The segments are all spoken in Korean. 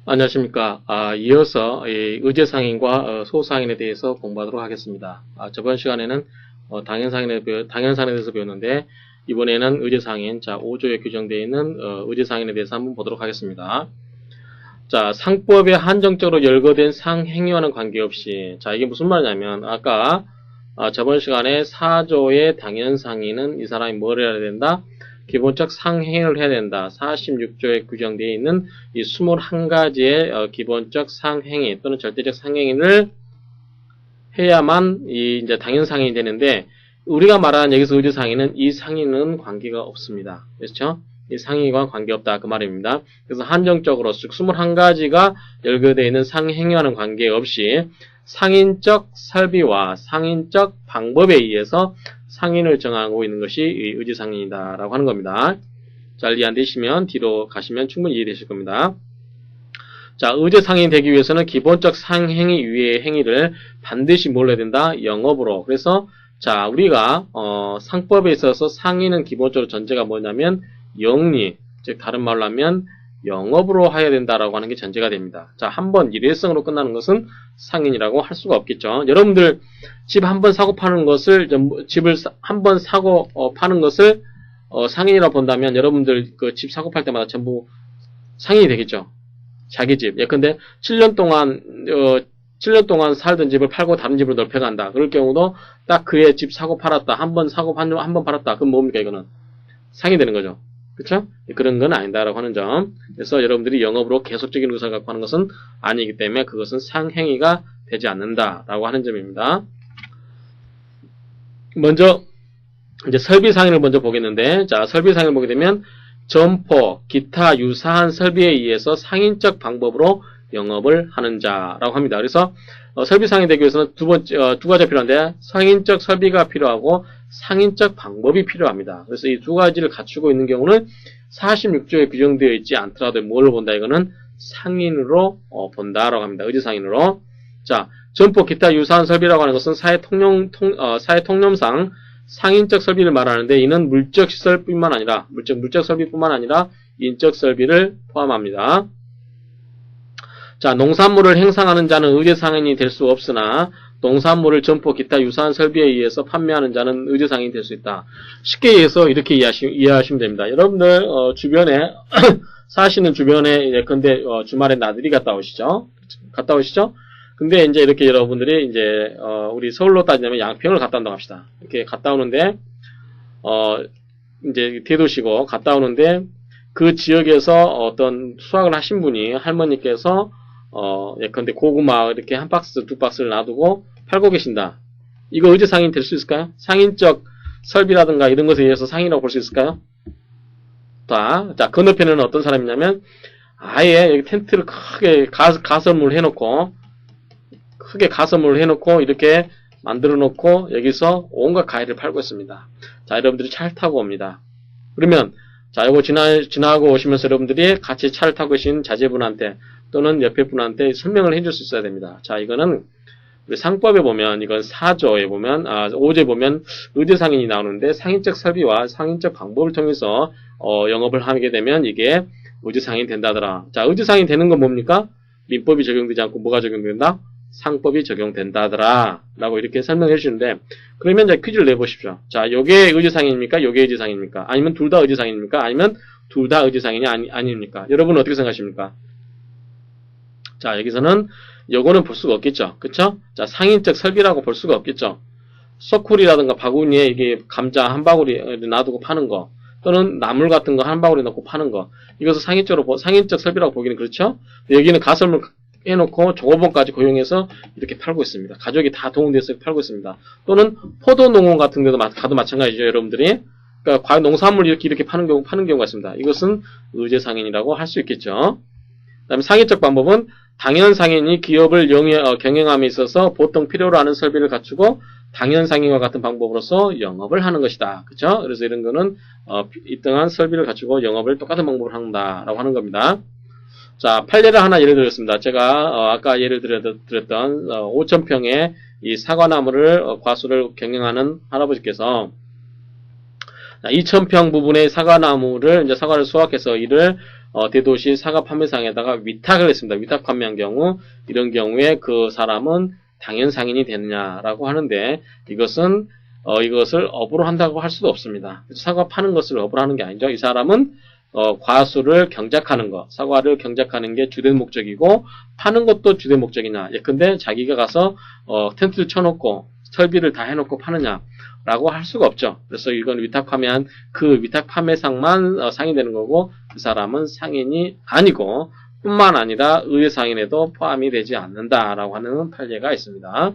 안녕하십니까. 이어서 이 의제상인과 소상인에 대해서 공부하도록 하겠습니다. 저번 시간에는 당연상인에 대해서 배웠는데 이번에는 의제상인, 5조에 규정되어 있는 의제상인에 대해서 한번 보도록 하겠습니다. 자, 상법에 한정적으로 열거된 상행위와는 관계없이, 이게 무슨 말이냐면 아까 저번 시간에 4조의 당연상인은 이 사람이 뭘 해야 된다? 기본적 상행을 해야 된다. 46조에 규정되어 있는 이 21가지의 기본적 상행위 또는 절대적 상행위를 해야만 이제 당연상행이 되는데, 우리가 말하는 여기서 의제상행은 이 상행은 관계가 없습니다. 그렇죠? 이 상행과 관계없다 그 말입니다. 그래서 한정적으로 즉 21가지가 열거되어 있는 상행위와는 관계없이 상인적 설비와 상인적 방법에 의해서 상인을 정하고 있는 것이 의제상인이다라고 하는 겁니다. 잘 이해 안 되시면 뒤로 가시면 충분히 이해되실 겁니다. 자, 의제상인이 되기 위해서는 기본적 상행위 위의 행위를 반드시 뭘 해야 된다? 영업으로. 그래서 자, 우리가 상법에 있어서 상인은 기본적으로 전제가 뭐냐면 영리, 즉 다른 말로 하면 영업으로 해야 된다라고 하는 게 전제가 됩니다. 자, 한번 일회성으로 끝나는 것은 상인이라고 할 수가 없겠죠. 여러분들 집 한 번 사고 파는 것을 집을 한 번 사고 파는 것을 상인이라고 본다면 여러분들 그 집 사고 팔 때마다 전부 상인이 되겠죠. 자기 집. 예컨대 7년 동안 살던 집을 팔고 다른 집으로 넓혀간다. 그럴 경우도 딱 그의 집 사고 팔았다. 한 번 사고 한 번 팔았다. 그럼 뭡니까 이거는? 상이 되는 거죠. 그렇죠? 그런 건 아니다라고 하는 점. 그래서 여러분들이 영업으로 계속적인 의사를 갖고 하는 것은 아니기 때문에 그것은 상행위가 되지 않는다라고 하는 점입니다. 먼저 이제 설비상인을 먼저 보겠는데, 자, 설비상인을 보게 되면 점포, 기타 유사한 설비에 의해서 상인적 방법으로 영업을 하는 자라고 합니다. 그래서 설비상인이 되기 위해서는 두 가지가 필요한데 상인적 설비가 필요하고 상인적 방법이 필요합니다. 그래서 이 두 가지를 갖추고 있는 경우는 46조에 규정되어 있지 않더라도 뭘 본다? 이거는 상인으로 본다라고 합니다. 의제상인으로. 자, 점포, 기타 유사한 설비라고 하는 것은 사회 통념상 상인적 설비를 말하는데 이는 물적 시설뿐만 아니라 물적 설비뿐만 아니라 인적 설비를 포함합니다. 자, 농산물을 행상하는 자는 의제상인이 될 수 없으나 농산물을 점포, 기타 유사한 설비에 의해서 판매하는 자는 의제상인이 될 수 있다. 쉽게 얘기해서 이렇게 이해하시면 됩니다. 여러분들 주변에 사시는 주변에 예컨대 주말에 나들이 갔다 오시죠? 근데 이제 이렇게 여러분들이 이제 우리 서울로 따지자면 양평을 갔다 온다고 합시다. 이렇게 갔다 오는데 이제 대도시고 갔다 오는데 그 지역에서 어떤 수확을 하신 분이 할머니께서 예컨대 고구마 이렇게 한 박스 두 박스를 놔두고 팔고 계신다. 이거 의제상인 될 수 있을까요? 상인적 설비라든가 이런 것에 의해서 상인이라고 볼 수 있을까요? 자, 건너편에는 어떤 사람이냐면 아예 여기 텐트를 크게 가설물을 해놓고 이렇게 만들어 놓고 여기서 온갖 과일을 팔고 있습니다. 자, 여러분들이 차를 타고 옵니다. 그러면 자, 이거 지나고 오시면서 여러분들이 같이 차를 타고 계신 자제분한테 또는 옆에 분한테 설명을 해줄 수 있어야 됩니다. 자, 이거는 우리 상법에 보면 이건 4조에 보면 5조에 보면 의제상인이 나오는데 상인적 설비와 상인적 방법을 통해서 영업을 하게 되면 이게 의제상인이 된다더라. 자, 의제상인이 되는 건 뭡니까? 민법이 적용되지 않고 뭐가 적용된다? 상법이 적용된다더라 라고 이렇게 설명해 주시는데, 그러면 이제 퀴즈를 내보십시오. 자, 요게 의제상인입니까? 요게 의제상인입니까? 아니면 둘 다 의제상인입니까? 아니면 둘 다 의제상인이 아닙니까? 여러분은 어떻게 생각하십니까? 자, 여기서는 요거는 볼 수가 없겠죠. 그쵸? 자, 상인적 설비라고 볼 수가 없겠죠. 소쿠리라든가 바구니에 이게 감자 한 바구리 놔두고 파는 거, 또는 나물 같은 거 한 바구리 넣고 파는 거, 이것을 상인적 설비라고 보기는 그렇죠? 여기는 가설물 해놓고 종업원까지 고용해서 이렇게 팔고 있습니다. 가족이 다 동원돼서 팔고 있습니다. 또는 포도농원 같은 데도 가도 마찬가지죠, 여러분들이. 그러니까 농산물 이렇게 파는 경우가 있습니다. 이것은 의제상인이라고 할 수 있겠죠. 그다음에 상인적 방법은 당연상인이 기업을 경영함에 있어서 보통 필요로 하는 설비를 갖추고 당연상인과 같은 방법으로서 영업을 하는 것이다. 그렇죠? 그래서 이런 거는 이등한 설비를 갖추고 영업을 똑같은 방법으로 한다라고 하는 겁니다. 자, 판례를 하나 예를 들었습니다. 제가 아까 예를 드렸던 5,000평의 이 사과나무를 과수를 경영하는 할아버지께서 2,000평 부분의 사과나무를, 이제 사과를 수확해서 이를 대도시 사과 판매상에다가 위탁을 했습니다. 위탁 판매한 경우, 이런 경우에 그 사람은 당연 상인이 되느냐라고 하는데, 이것을 업으로 한다고 할 수도 없습니다. 사과 파는 것을 업으로 하는 게 아니죠. 이 사람은 과수를 경작하는 것, 사과를 경작하는 게 주된 목적이고, 파는 것도 주된 목적이냐. 예컨대 자기가 가서 텐트를 쳐놓고 설비를 다 해놓고 파느냐라고 할 수가 없죠. 그래서 이건 위탁 판매한 그 위탁 판매상만 상인되는 거고, 그 사람은 상인이 아니고, 뿐만 아니라 의뢰상인에도 포함이 되지 않는다라고 하는 판례가 있습니다.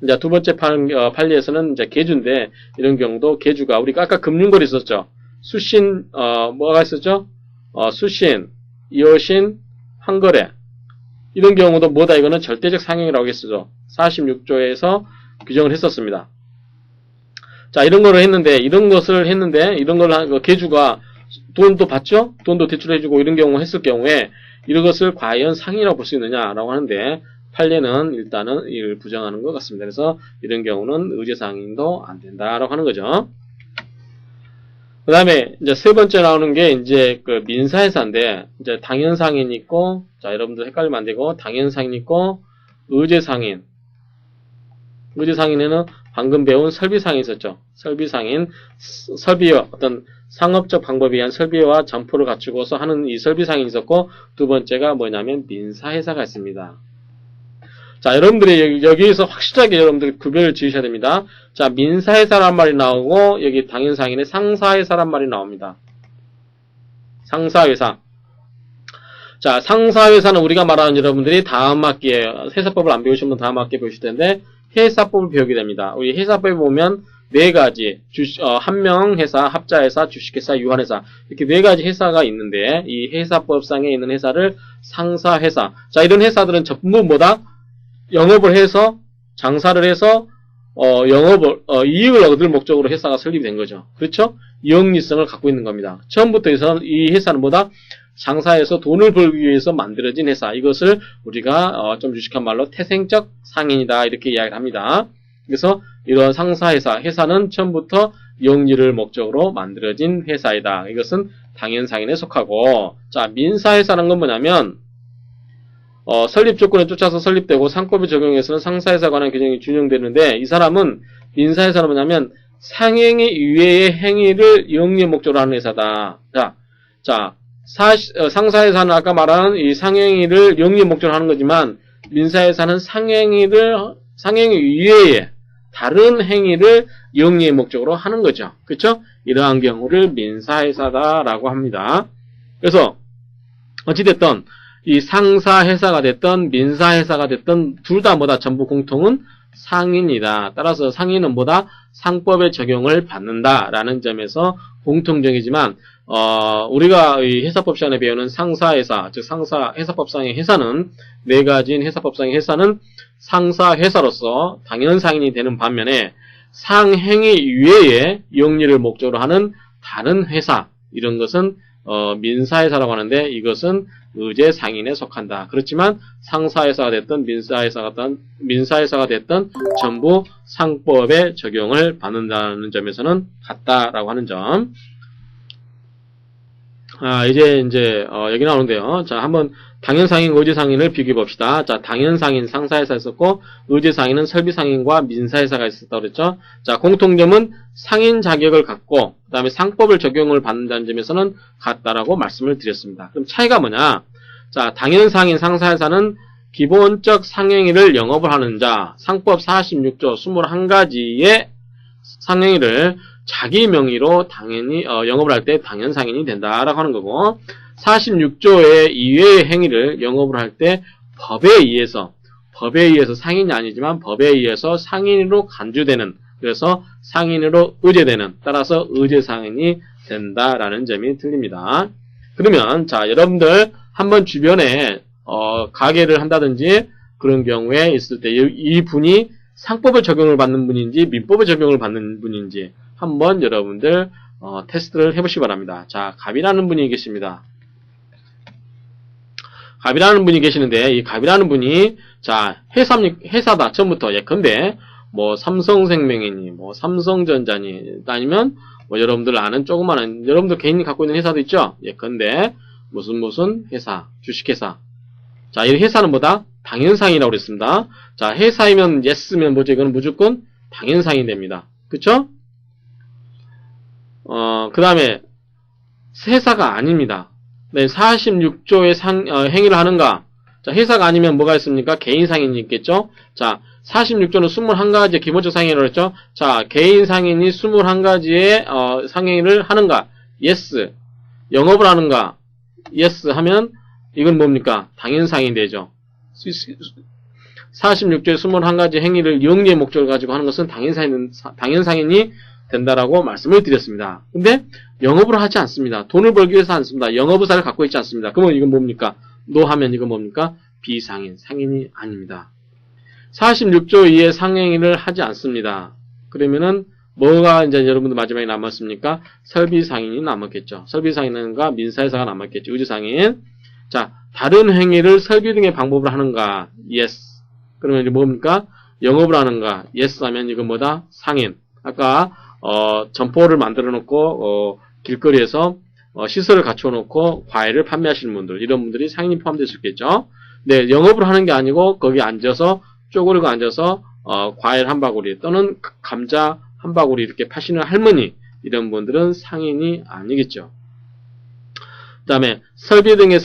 이제 두 번째 판례에서는 이제 계주인데, 이런 경우도 계주가, 우리가 아까 금융거래 있었죠. 수신, 뭐가 있었죠? 수신, 이어신, 환거래. 이런 경우도 뭐다? 이거는 절대적 상행이라고 했었죠. 46조에서 규정을 했었습니다. 자, 이런 것을 했는데, 이런 걸 계주가 돈도 받죠? 돈도 대출해주고 이런 경우 했을 경우에, 이것을 과연 상행이라고 볼 수 있느냐라고 하는데, 판례는 일단은 이를 부정하는 것 같습니다. 그래서 이런 경우는 의제상인도 안 된다라고 하는 거죠. 그 다음에 이제 세 번째 나오는 게 이제 그 민사회사인데, 이제 당연상인 있고, 자, 여러분들 헷갈리면 안 되고, 당연상인 있고, 의제상인. 의제상인에는 방금 배운 설비상인 있었죠. 설비상인, 설비와 어떤 상업적 방법에 의한 설비와 점포를 갖추고서 하는 이 설비상인이 있었고, 두 번째가 뭐냐면 민사회사가 있습니다. 자, 여러분들이 여기에서 확실하게 여러분들이 구별을 지으셔야 됩니다. 자, 민사회사란 말이 나오고, 여기 당연상인의 상사회사란 말이 나옵니다. 상사회사. 자, 상사회사는 우리가 말하는 여러분들이 다음 학기에, 회사법을 안 배우신 분 다음 학기에 배우실 텐데, 회사법을 배우게 됩니다. 우리 회사법에 보면, 네 가지, 한명 회사, 합자회사, 주식회사, 유한회사, 이렇게 네 가지 회사가 있는데, 이 회사법상에 있는 회사를 상사회사. 자, 이런 회사들은 전부 뭐다? 영업을 해서, 장사를 해서, 이익을 얻을 목적으로 회사가 설립이 된 거죠. 그렇죠? 이익성을 갖고 있는 겁니다. 처음부터 이 회사는 뭐다? 장사해서 돈을 벌기 위해서 만들어진 회사. 이것을 우리가, 좀 유식한 말로 태생적 상인이다. 이렇게 이야기를 합니다. 그래서 이런 상사회사, 회사는 처음부터 이익을 목적으로 만들어진 회사이다. 이것은 당연상인에 속하고, 자, 민사회사는 건 뭐냐면, 설립 조건에 쫓아서 설립되고 상법에 적용해서는 상사회사 관한 규정이 준용되는데, 이 사람은 민사회사는 뭐냐면 상행위 이외의 행위를 영리의 목적으로 하는 회사다. 자, 상사회사는 아까 말한 이 상행위를 영리의 목적으로 하는 거지만, 민사회사는 상행위 이외에 다른 행위를 영리의 목적으로 하는 거죠. 그렇죠? 이러한 경우를 민사회사다라고 합니다. 그래서 어찌됐든 이 상사회사가 됐든 민사회사가 됐든 둘 다 뭐다? 전부 공통은 상인이다. 따라서 상인은 뭐다? 상법의 적용을 받는다라는 점에서 공통적이지만, 우리가 이 회사법 시간에 배우는 상사회사, 즉 회사법상의 회사는 네 가지인 회사법상의 회사는 상사회사로서 당연상인이 되는 반면에 상행위 이외에 이익을 목적으로 하는 다른 회사, 이런 것은 민사회사라고 하는데, 이것은 의제상인에 속한다. 그렇지만 상사회사가 됐든 민사회사가 됐든 전부 상법의 적용을 받는다는 점에서는 같다라고 하는 점. 이제 여기 나오는데요. 자, 한번 당연상인, 의제상인을 비교해 봅시다. 자, 당연상인 상사회사 있었고, 의제상인은 설비상인과 민사회사가 있었다고 그랬죠. 자, 공통점은 상인 자격을 갖고, 그 다음에 상법을 적용을 받는다는 점에서는 같다라고 말씀을 드렸습니다. 그럼 차이가 뭐냐? 자, 당연상인 상사회사는 기본적 상행위를 영업을 하는 자, 상법 46조 21가지의 상행위를 자기 명의로 당연히 영업을 할 때 당연상인이 된다라고 하는 거고, 46조의 이외의 행위를 영업을 할 때 법에 의해서 상인이 아니지만 법에 의해서 상인으로 간주되는, 그래서 상인으로 의제되는, 따라서 의제상인이 된다라는 점이 틀립니다. 그러면 자, 여러분들 한번 주변에 가게를 한다든지 그런 경우에 있을 때 이 분이 상법의 적용을 받는 분인지 민법의 적용을 받는 분인지 한번 여러분들 테스트를 해보시기 바랍니다. 자, 갑이라는 분이 계십니다. 갑이라는 분이 계시는데, 이 갑이라는 분이 자, 회사다. 처음부터 예컨대 뭐 삼성생명이니 뭐 삼성전자니 아니면 뭐 여러분들 아는 조그마한 여러분들 개인이 갖고 있는 회사도 있죠. 예컨대 무슨 회사, 주식회사. 자, 이 회사는 뭐다? 당연상이라고 그랬습니다. 자, 회사이면 yes면 뭐죠? 이거는 무조건 당연상이 됩니다. 그쵸? 그 다음에 회사가 아닙니다. 네, 46조의 행위를 하는가? 자, 회사가 아니면 뭐가 있습니까? 개인상인이 있겠죠? 자, 46조는 21가지의 기본적 상행위라고 했죠? 자, 개인상인이 21가지의 상행위를 하는가? yes. 영업을 하는가? yes 하면 이건 뭡니까? 당연상인이 되죠. 46조의 21가지 행위를 영리의 목적을 가지고 하는 것은 당연상인이 된다라고 말씀을 드렸습니다. 근데 영업을 하지 않습니다. 돈을 벌기 위해서 않습니다. 영업의사를 갖고 있지 않습니다. 그러면 이건 뭡니까? 노 하면 이건 뭡니까? 비상인, 상인이 아닙니다. 46조 이의 상행위를 하지 않습니다. 그러면은 뭐가 이제 여러분들 마지막에 남았습니까? 설비상인이 남았겠죠. 설비상인과 민사회사가 남았겠죠. 의제상인. 자, 다른 행위를 설비 등의 방법으로 하는가? yes. 그러면 이제 뭡니까? 영업을 하는가? yes 하면 이건 뭐다? 상인. 아까 점포를 만들어 놓고 길거리에서 시설을 갖춰 놓고 과일을 판매하시는 분들, 이런 분들이 상인이 포함될 수 있겠죠. 네, 영업을 하는 게 아니고 거기 앉아서 쪼그리고 앉아서 과일 한 바구리 또는 감자 한 바구리 이렇게 파시는 할머니, 이런 분들은 상인이 아니겠죠. 그다음에 설비 등의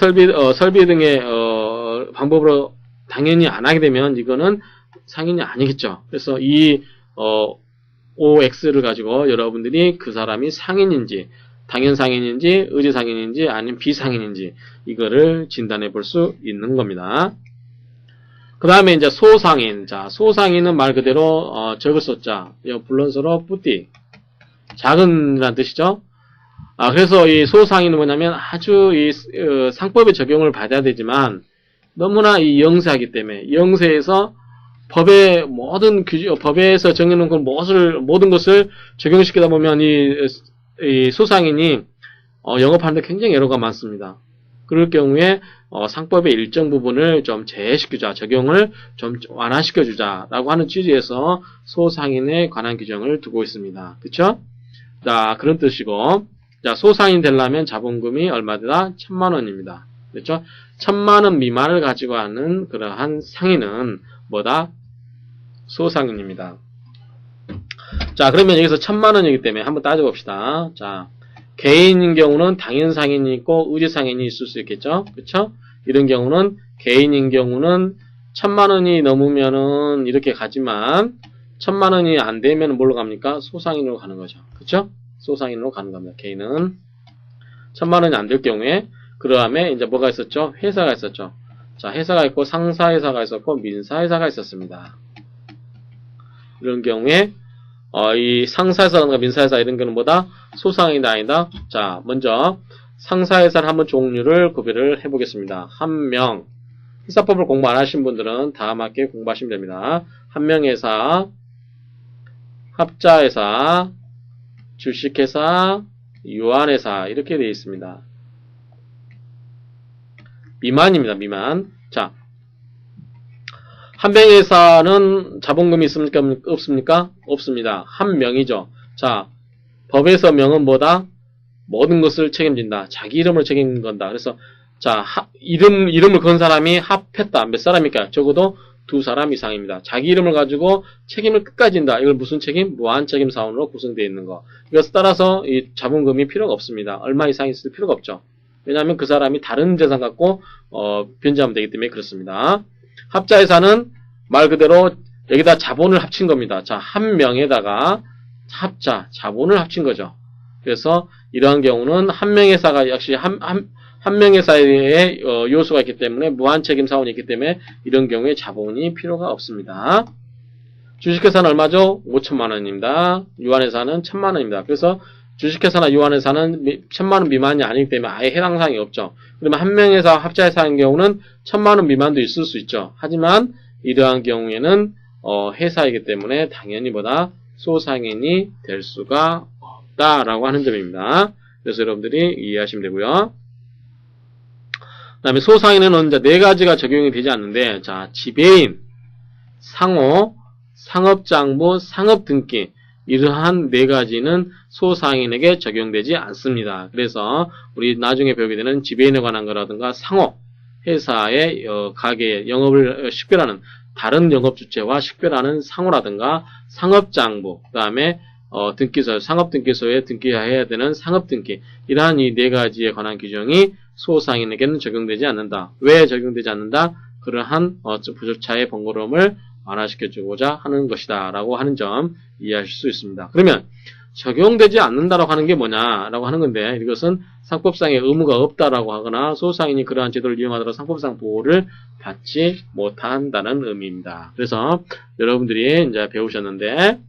방법으로 당연히 안 하게 되면 이거는 상인이 아니겠죠. 그래서 이 OX를 가지고 여러분들이 그 사람이 상인인지, 당연상인인지, 의제상인인지, 아니면 비상인인지 이거를 진단해 볼 수 있는 겁니다. 그 다음에 이제 소상인. 자, 소상인은 말 그대로 적을 소자, 불론서로 뿌띠, 작은이란 뜻이죠. 그래서 이 소상인은 뭐냐면 아주 이 상법의 적용을 받아야 되지만 너무나 이 영세하기 때문에 영세에서 법의 법에서 정해놓은 모든 것을 적용시키다 보면 이 소상인이 영업하는데 굉장히 에러가 많습니다. 그럴 경우에 상법의 일정 부분을 좀 제외시키자, 적용을 좀 완화시켜주자라고 하는 취지에서 소상인에 관한 규정을 두고 있습니다. 그쵸? 자, 그런 뜻이고, 자, 소상인 되려면 자본금이 얼마다? 1000만원입니다. 그렇죠? 1000만원 미만을 가지고 하는 그러한 상인은 뭐다? 소상인입니다. 자, 그러면 여기서 1000만원이기 때문에 한번 따져봅시다. 자, 개인인 경우는 당연상인이 있고 의제상인이 있을 수 있겠죠? 그쵸? 이런 경우는 개인인 경우는 1000만원이 넘으면은 이렇게 가지만 1000만원이 안 되면 뭘로 갑니까? 소상인으로 가는 거죠. 그쵸? 소상인으로 가는 겁니다. 개인은 1000만원이 안 될 경우에 그 다음에 이제 뭐가 있었죠? 회사가 있었죠. 자, 회사가 있고 상사회사가 있었고 민사회사가 있었습니다. 이런 경우에 이 상사회사나 민사회사 이런 경우는 뭐다? 소상인이다 아니다? 자, 먼저 상사회사를 한번 종류를 구별을 해보겠습니다. 한명, 회사법을 공부 안 하신 분들은 다 맞게 공부하시면 됩니다. 한명회사, 합자회사, 주식회사, 유한회사 이렇게 되어 있습니다. 미만입니다. 미만. 자, 한명회사는 자본금이 있습니까? 없습니까? 없습니다. 한 명이죠. 자, 법에서 명은 뭐다? 모든 것을 책임진다. 자기 이름을 책임진다. 그래서 자, 이름을 건 사람이 합했다. 몇 사람입니까? 적어도 2사람 이상입니다. 자기 이름을 가지고 책임을 끝까지 진다. 이걸 무슨 책임? 무한책임 사원으로 구성되어 있는 거. 이것에 따라서 이 자본금이 필요가 없습니다. 얼마 이상 있을 필요가 없죠. 왜냐하면 그 사람이 다른 재산 갖고 변제하면 되기 때문에 그렇습니다. 합자회사는 말 그대로 여기다 자본을 합친 겁니다. 자, 한 명에다가 자본을 합친 거죠. 그래서 이러한 경우는 한 명회사가 역시 한 명회사의 요소가 있기 때문에 무한책임 사원이 있기 때문에 이런 경우에 자본이 필요가 없습니다. 주식회사는 얼마죠? 5천만원입니다. 유한회사는 1000만원입니다. 그래서 주식회사나 유한회사는 1000만원 미만이 아니기 때문에 아예 해당 사항이 없죠. 그러면 한 명회사, 합자회사인 경우는 1000만원 미만도 있을 수 있죠. 하지만 이러한 경우에는 회사이기 때문에 당연히 보다 소상인이 될 수가 없다라고 하는 점입니다. 그래서 여러분들이 이해하시면 되고요. 그 다음에 소상인은 이제 4가지가 적용이 되지 않는데, 자, 지배인, 상호, 상업장부, 상업등기. 이러한 네 가지는 소상인에게 적용되지 않습니다. 그래서 우리 나중에 배우게 되는 지배인에 관한 거라든가 상호, 회사의 가게 영업을 식별하는 다른 영업 주체와 식별하는 상호라든가 상업장부, 그 다음에 등기소, 상업등기소에 등기해야 되는 상업등기, 이러한 이 네 가지에 관한 규정이 소상인에게는 적용되지 않는다. 왜 적용되지 않는다? 그러한 부조차의 번거로움을 완화시켜주고자 하는 것이다 라고 하는 점 이해하실 수 있습니다. 그러면 적용되지 않는다라고 하는 게 뭐냐라고 하는 건데, 이것은 상법상의 의무가 없다라고 하거나 소상인이 그러한 제도를 이용하더라도 상법상 보호를 받지 못한다는 의미입니다. 그래서 여러분들이 이제 배우셨는데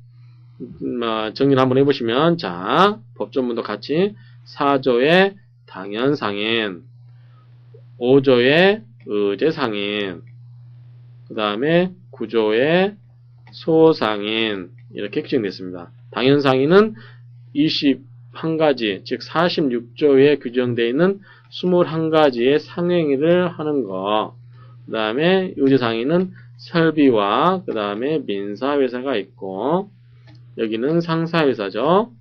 정리를 한번 해보시면, 자, 법조문도 같이 4조의 당연상인, 5조의 의제상인, 그 다음에 9조의 소상인, 이렇게 규정됐습니다. 당연상인은 21가지, 즉 46조에 규정되어 있는 21가지의 상행위를 하는 거. 그 다음에 의제상인은 설비와 그 다음에 민사회사가 있고, 여기는 상사회사죠.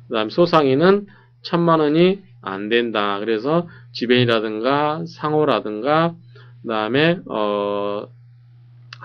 그 다음 소상인은 1000만원이 안 된다. 그래서 지배인이라든가 상호라든가 그 다음에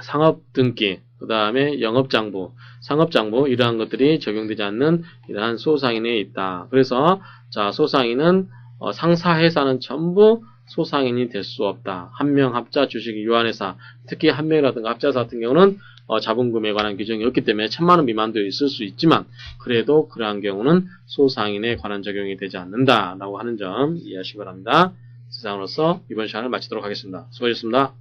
상업등기, 그 다음에 영업장부, 상업장부, 이러한 것들이 적용되지 않는 이러한 소상인에 있다. 그래서 자, 소상인은 상사회사는 전부 소상인이 될 수 없다. 한명 합자 주식 유한회사, 특히 한명이라든가 합자사 같은 경우는 자본금에 관한 규정이 없기 때문에 1000만원 미만도 있을 수 있지만, 그래도 그러한 경우는 소상인에 관한 적용이 되지 않는다 라고 하는 점 이해하시기 바랍니다. 이상으로서 이번 시간을 마치도록 하겠습니다. 수고하셨습니다.